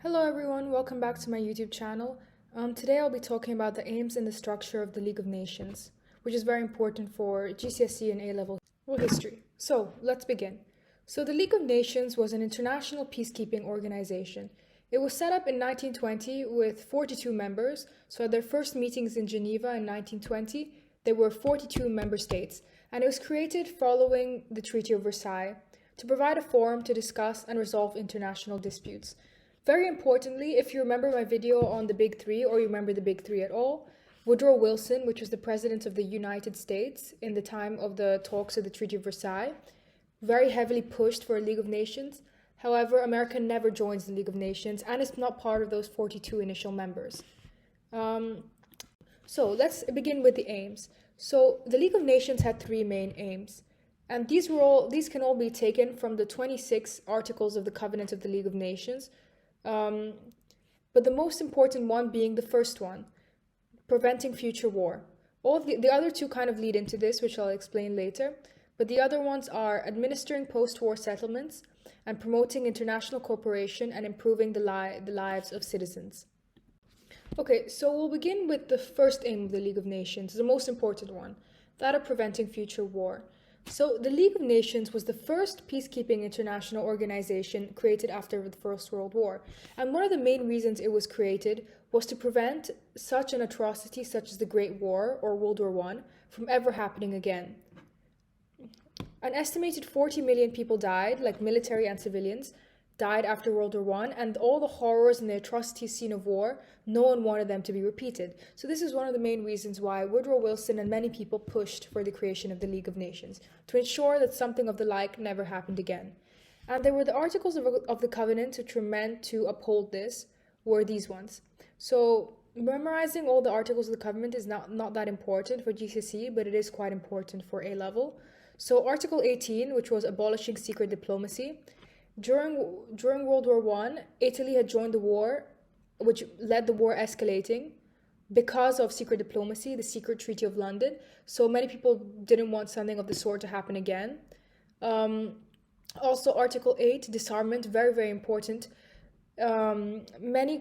Hello everyone, welcome back to my YouTube channel. Today I'll be talking about the aims and the structure of the League of Nations, which is very important for GCSE and A-level history. So let's begin. So the League of Nations was an international peacekeeping organization. It was set up in 1920 with 42 members. So at their first meetings in Geneva in 1920, there were 42 member states, and it was created following the Treaty of Versailles to provide a forum to discuss and resolve international disputes. Very importantly, if you remember my video on the Big Three, or you remember the Big Three at all, Woodrow Wilson, which was the President of the United States in the time of the talks of the Treaty of Versailles, very heavily pushed for a League of Nations. However, America never joins the League of Nations and is not part of those 42 initial members. So let's begin with the aims. So the League of Nations had three main aims. And these can all be taken from the 26 articles of the Covenant of the League of Nations. But the most important one being the first one, preventing future war. All the other two kind of lead into this, which I'll explain later. But the other ones are administering post-war settlements and promoting international cooperation and improving the lives of citizens. Okay, so we'll begin with the first aim of the League of Nations, the most important one, that of preventing future war. So the League of Nations was the first peacekeeping international organization created after the First World War. And one of the main reasons it was created was to prevent such an atrocity such as the Great War or World War I from ever happening again. An estimated 40 million people died, like military and civilians, died after World War I, and all the horrors and the atrocities seen of war, no one wanted them to be repeated. So this is one of the main reasons why Woodrow Wilson and many people pushed for the creation of the League of Nations, to ensure that something of the like never happened again. And there were the Articles of the Covenant, which were meant to uphold this, were these ones. So memorizing all the Articles of the Covenant is not that important for GCSE, but it is quite important for A-level. So Article 18, which was abolishing secret diplomacy. During World War I, Italy had joined the war, which led the war escalating because of secret diplomacy, the Secret Treaty of London. So many people didn't want something of the sort to happen again. Also, Article 8, disarmament, very, very important. Many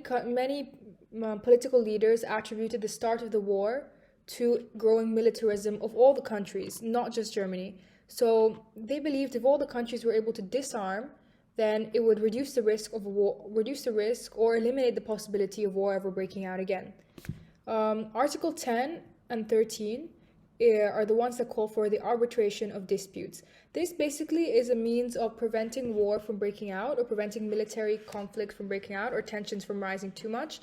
political leaders attributed the start of the war to growing militarism of all the countries, not just Germany. So they believed if all the countries were able to disarm, then it would reduce the risk of war, or eliminate the possibility of war ever breaking out again. Article 10 and 13 are the ones that call for the arbitration of disputes. This basically is a means of preventing war from breaking out, or preventing military conflict from breaking out, or tensions from rising too much.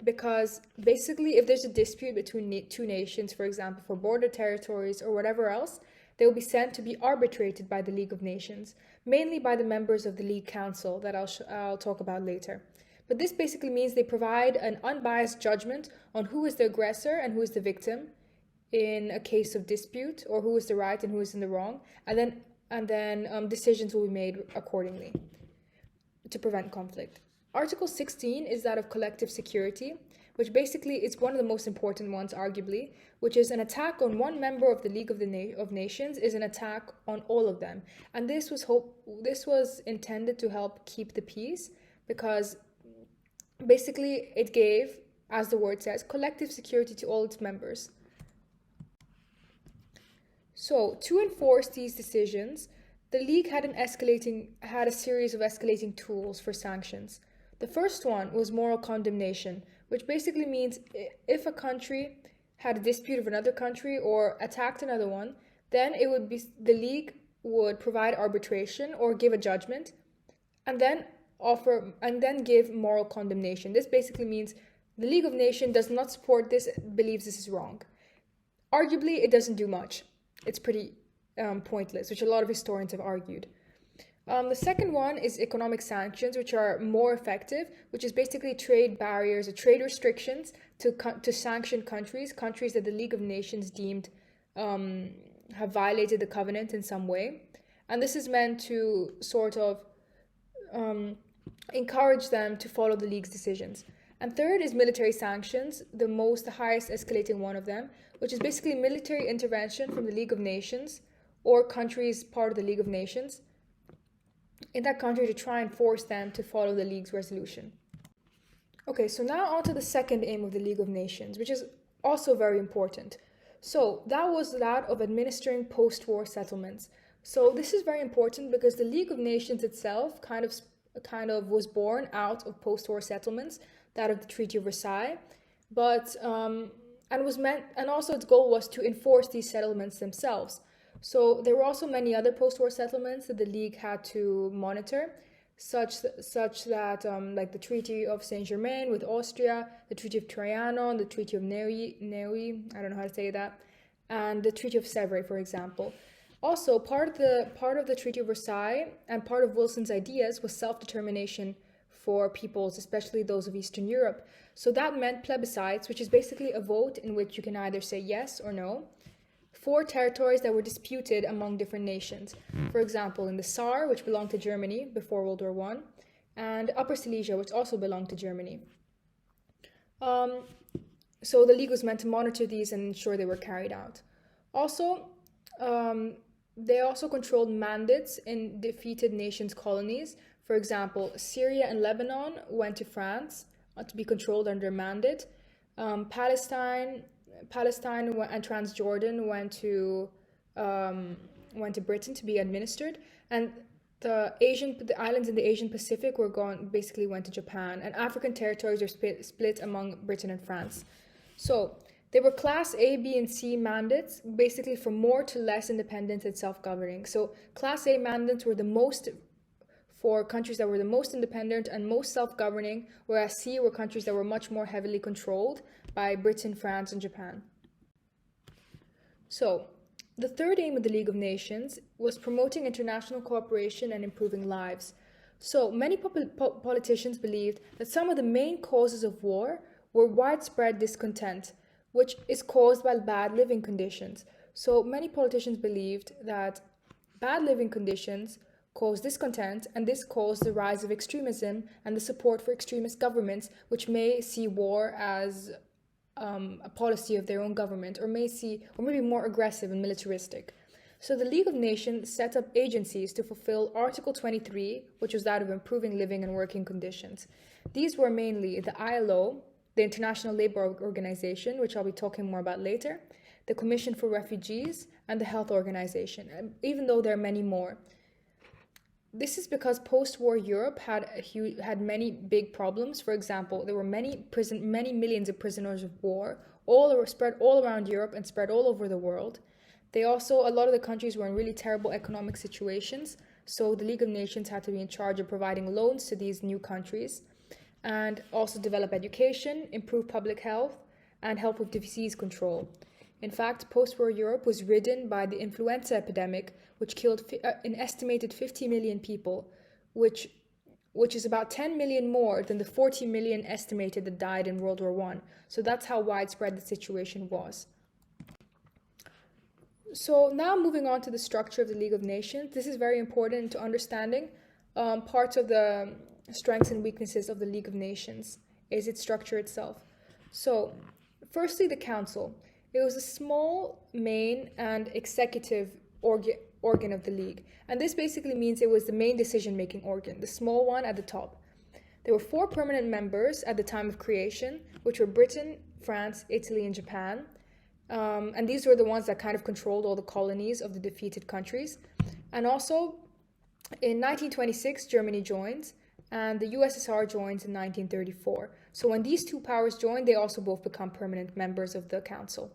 Because basically, if there's a dispute between two nations, for example, for border territories or whatever else, they will be sent to be arbitrated by the League of Nations, mainly by the members of the League Council that I'll talk about later. But this basically means they provide an unbiased judgment on who is the aggressor and who is the victim in a case of dispute, or who is the right and who is in the wrong, and then decisions will be made accordingly to prevent conflict. Article 16 is that of collective security, which basically is one of the most important ones, arguably, which is an attack on one member of the League of Nations is an attack on all of them. And this was intended to help keep the peace, because basically it gave, as the word says, collective security to all its members. So to enforce these decisions, the League had a series of escalating tools for sanctions. The first one was moral condemnation, which basically means if a country had a dispute of another country or attacked another one, then the League would provide arbitration or give a judgment, and then give moral condemnation. This basically means the League of Nations does not support this, believes this is wrong. Arguably, it doesn't do much. It's pretty pointless, which a lot of historians have argued. The second one is economic sanctions, which are more effective, which is basically trade barriers or trade restrictions to sanction countries that the League of Nations deemed have violated the covenant in some way. And this is meant to sort of encourage them to follow the League's decisions. And third is military sanctions, the highest escalating one of them, which is basically military intervention from the League of Nations or countries part of the League of Nations in that country to try and force them to follow the League's resolution. Okay, so now on to the second aim of the League of Nations, which is also very important. So that was that of administering post-war settlements. So this is very important because the League of Nations itself kind of was born out of post-war settlements, that of the Treaty of Versailles, but and was meant, and also its goal was to enforce these settlements themselves. So there were also many other post-war settlements that the League had to monitor, such that like the Treaty of Saint Germain with Austria, the Treaty of Trianon, the Treaty of Neuilly, I don't know how to say that, and the Treaty of Sèvres, for example. Also, part of the Treaty of Versailles and part of Wilson's ideas was self-determination for peoples, especially those of Eastern Europe. So that meant plebiscites, which is basically a vote in which you can either say yes or no, for territories that were disputed among different nations. For example, in the Saar, which belonged to Germany before World War I, and Upper Silesia, which also belonged to Germany. So the League was meant to monitor these and ensure they were carried out. Also, they also controlled mandates in defeated nations' colonies. For example, Syria and Lebanon went to France to be controlled under a mandate. Palestine and Transjordan went to Britain to be administered, and the islands in the Asian Pacific basically went to Japan, and African territories were split among Britain and France. So they were Class A, B, and C mandates, basically from more to less independent and self-governing. So Class A mandates were the most for countries that were the most independent and most self-governing, whereas C were countries that were much more heavily controlled by Britain, France, and Japan. So, the third aim of the League of Nations was promoting international cooperation and improving lives. So, many politicians believed that some of the main causes of war were widespread discontent, which is caused by bad living conditions. So, many politicians believed that bad living conditions caused discontent, and this caused the rise of extremism and the support for extremist governments, which may see war as a policy of their own government, or maybe more aggressive and militaristic. So the League of Nations set up agencies to fulfill Article 23, which was that of improving living and working conditions. These were mainly the ILO, the International Labour Organization, which I'll be talking more about later, the Commission for Refugees, and the Health Organization, even though there are many more. This is because post-war Europe had many big problems. For example, there were many millions of prisoners of war, spread all around Europe and spread all over the world. A lot of the countries were in really terrible economic situations, so the League of Nations had to be in charge of providing loans to these new countries, and also develop education, improve public health, and help with disease control. In fact, post-war Europe was ridden by the influenza epidemic, which killed an estimated 50 million people, which is about 10 million more than the 40 million estimated that died in World War I. So that's how widespread the situation was. So now moving on to the structure of the League of Nations. This is very important to understanding parts of the strengths and weaknesses of the League of Nations, is its structure itself. So, firstly, the Council. It was a small, main, and executive organ of the League. And this basically means it was the main decision-making organ, the small one at the top. There were 4 permanent members at the time of creation, which were Britain, France, Italy, and Japan. And these were the ones that kind of controlled all the colonies of the defeated countries. And also, in 1926, Germany joins, and the USSR joins in 1934. So when these 2 powers joined, they also both become permanent members of the Council.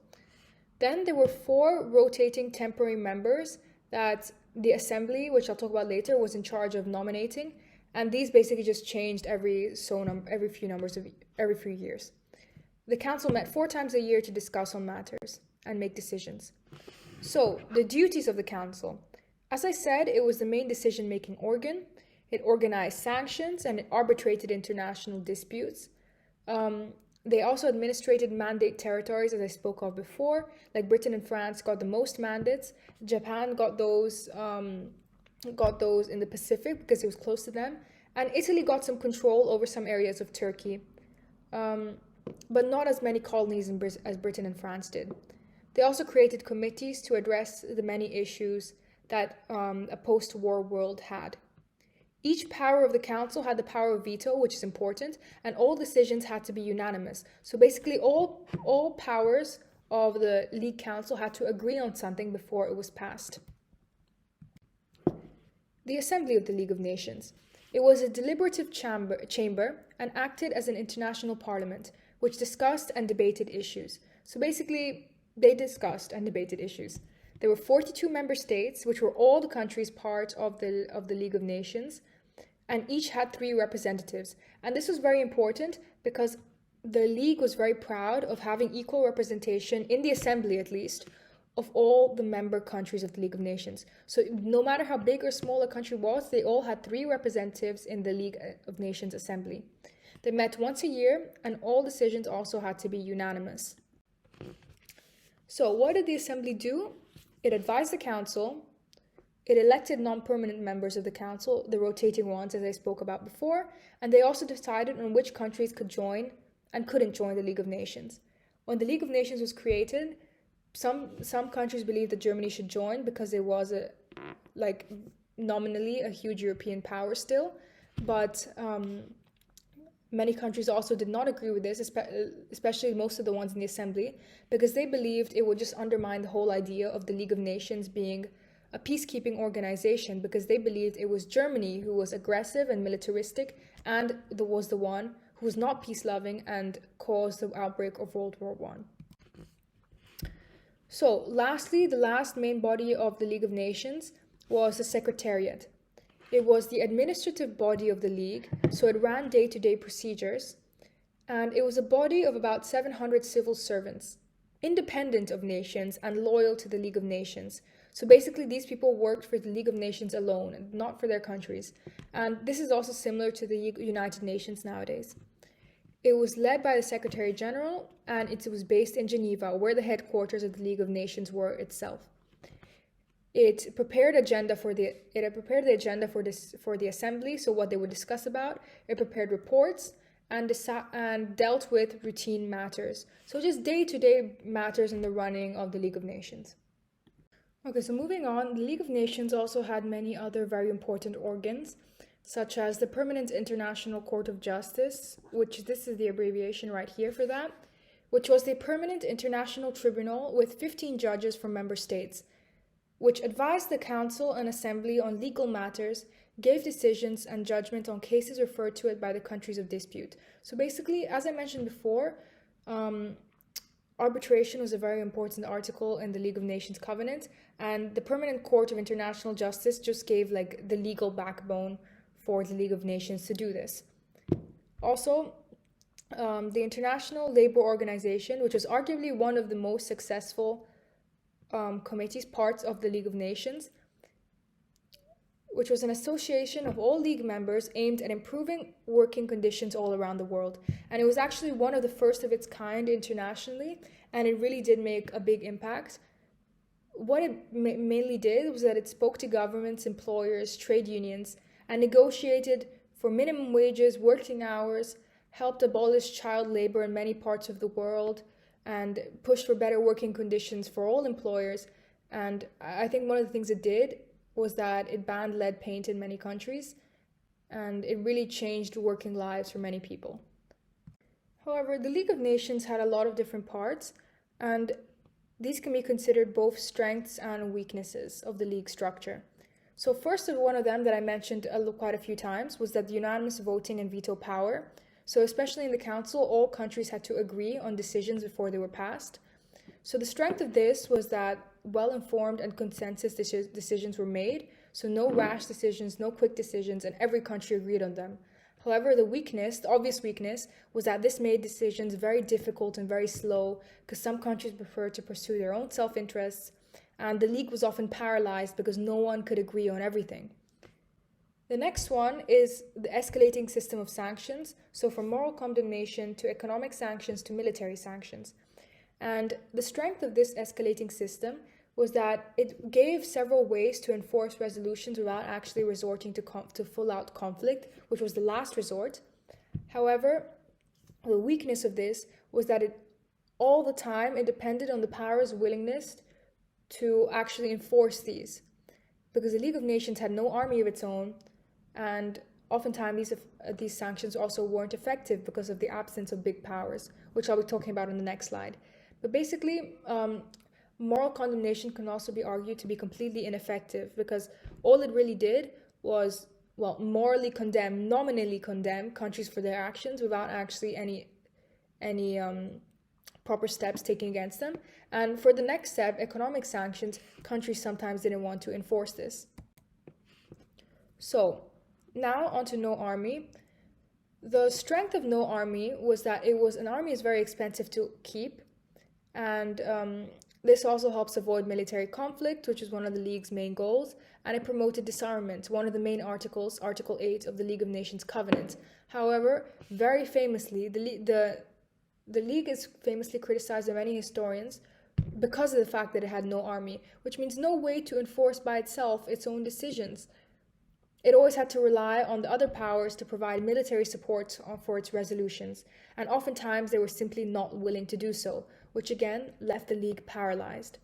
Then there were 4 rotating temporary members that the Assembly, which I'll talk about later, was in charge of nominating, and these basically just changed every few years. The Council met 4 times a year to discuss on matters and make decisions. So, the duties of the Council. As I said, it was the main decision-making organ. It organized sanctions and it arbitrated international disputes. They also administrated mandate territories, as I spoke of before. Like Britain and France got the most mandates. Japan got those in the Pacific because it was close to them. And Italy got some control over some areas of Turkey, but not as many colonies as Britain and France did. They also created committees to address the many issues that a post-war world had. Each power of the council had the power of veto, which is important, and all decisions had to be unanimous. So basically all powers of the League Council had to agree on something before it was passed. The Assembly of the League of Nations. It was a deliberative chamber and acted as an international parliament, which discussed and debated issues. So basically, they discussed and debated issues. There were 42 member states, which were all the countries part of the League of Nations, and each had 3 representatives. And this was very important because the League was very proud of having equal representation, in the Assembly at least, of all the member countries of the League of Nations. So no matter how big or small a country was, they all had 3 representatives in the League of Nations Assembly. They met once a year, and all decisions also had to be unanimous. So what did the Assembly do? It advised the Council. It elected non-permanent members of the Council, the rotating ones, as I spoke about before, and they also decided on which countries could join and couldn't join the League of Nations. When the League of Nations was created, some countries believed that Germany should join because it was nominally a huge European power still, but many countries also did not agree with this, especially most of the ones in the Assembly, because they believed it would just undermine the whole idea of the League of Nations being a peacekeeping organization, because they believed it was Germany who was aggressive and militaristic and was the one who was not peace-loving and caused the outbreak of World War I. So, lastly, the last main body of the League of Nations was the Secretariat. It was the administrative body of the League, so it ran day-to-day procedures, and it was a body of about 700 civil servants, independent of nations and loyal to the League of Nations. So basically, these people worked for the League of Nations alone, and not for their countries. And this is also similar to the United Nations nowadays. It was led by the Secretary General, and it was based in Geneva, where the headquarters of the League of Nations were itself. It prepared the agenda for the Assembly, so what they would discuss about. It prepared reports and dealt with routine matters. So just day-to-day matters in the running of the League of Nations. Okay, so moving on, the League of Nations also had many other very important organs, such as the Permanent International Court of Justice, which this is the abbreviation right here for that, which was the permanent international tribunal with 15 judges from member states, which advised the Council and Assembly on legal matters, gave decisions and judgment on cases referred to it by the countries of dispute. So basically, as I mentioned before, arbitration was a very important article in the League of Nations Covenant, and the Permanent Court of International Justice just gave the legal backbone for the League of Nations to do this. Also, the International Labour Organization, which was arguably one of the most successful parts of the League of Nations, which was an association of all League members aimed at improving working conditions all around the world. And it was actually one of the first of its kind internationally, and it really did make a big impact. What it mainly did was that it spoke to governments, employers, trade unions, and negotiated for minimum wages, working hours, helped abolish child labor in many parts of the world, and pushed for better working conditions for all employers. And I think one of the things it did was that it banned lead paint in many countries, and it really changed working lives for many people. However, the League of Nations had a lot of different parts, and these can be considered both strengths and weaknesses of the League structure. So first of one of them that I mentioned quite a few times was that the unanimous voting and veto power. So especially in the Council, all countries had to agree on decisions before they were passed. So the strength of this was that well-informed and consensus decisions were made, so no rash decisions, no quick decisions, and every country agreed on them. However, the obvious weakness, was that this made decisions very difficult and very slow, because some countries preferred to pursue their own self-interests, and the League was often paralyzed because no one could agree on everything. The next one is the escalating system of sanctions, so from moral condemnation to economic sanctions to military sanctions. And the strength of this escalating system was that it gave several ways to enforce resolutions without actually resorting to full-out conflict, which was the last resort. However, the weakness of this was that all the time it depended on the power's willingness to actually enforce these, because the League of Nations had no army of its own, And oftentimes these sanctions also weren't effective because of the absence of big powers, which I'll be talking about in the next slide. But basically, moral condemnation can also be argued to be completely ineffective, because all it really did was, well, morally condemn, nominally condemn countries for their actions without actually any proper steps taken against them. And for the next step, economic sanctions, countries sometimes didn't want to enforce this. So now onto no army. The strength of no army was that an army is very expensive to keep, and this also helps avoid military conflict, which is one of the League's main goals, and it promoted disarmament, one of the main articles, Article 8 of the League of Nations Covenant. However, very famously, the League is famously criticized by many historians because of the fact that it had no army, which means no way to enforce by itself its own decisions. It always had to rely on the other powers to provide military support for its resolutions, and oftentimes they were simply not willing to do so, which again left the League paralyzed.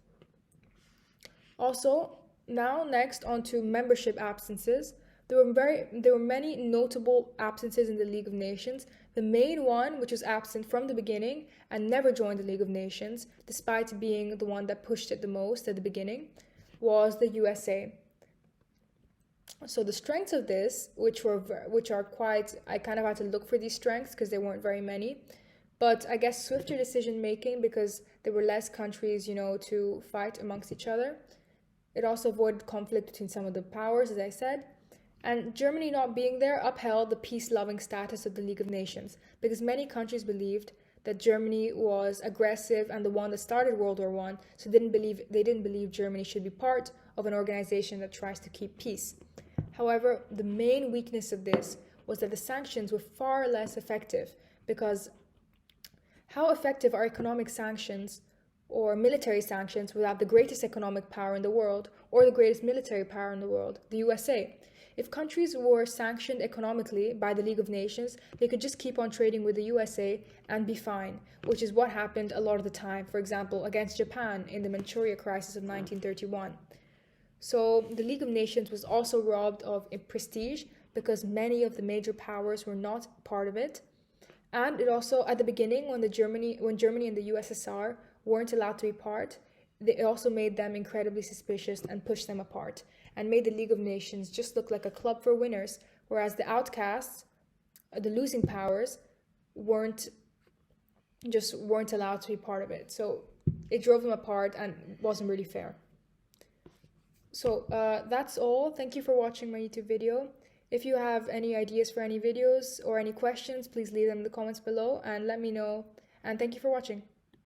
Also, now next onto membership absences. There were many notable absences in the League of Nations. The main one, which was absent from the beginning and never joined the League of Nations, despite being the one that pushed it the most at the beginning, was the USA. So the strengths of this, which are quite, I kind of had to look for these strengths because there weren't very many, but I guess swifter decision making because there were less countries, to fight amongst each other. It also avoided conflict between some of the powers, as I said. And Germany not being there upheld the peace-loving status of the League of Nations, because many countries believed that Germany was aggressive and the one that started World War I, so they didn't believe Germany should be part of an organization that tries to keep peace. However, the main weakness of this was that the sanctions were far less effective, because how effective are economic sanctions or military sanctions without the greatest economic power in the world or the greatest military power in the world, the USA? If countries were sanctioned economically by the League of Nations, they could just keep on trading with the USA and be fine, which is what happened a lot of the time, for example, against Japan in the Manchuria crisis of 1931. So the League of Nations was also robbed of prestige because many of the major powers were not part of it. And it also, at the beginning, when Germany and the USSR weren't allowed to be part, it also made them incredibly suspicious and pushed them apart, and made the League of Nations just look like a club for winners, whereas the outcasts, the losing powers, weren't allowed to be part of it. So it drove them apart and wasn't really fair. So that's all. Thank you for watching my YouTube video. If you have any ideas for any videos or any questions, please leave them in the comments below and let me know. And thank you for watching.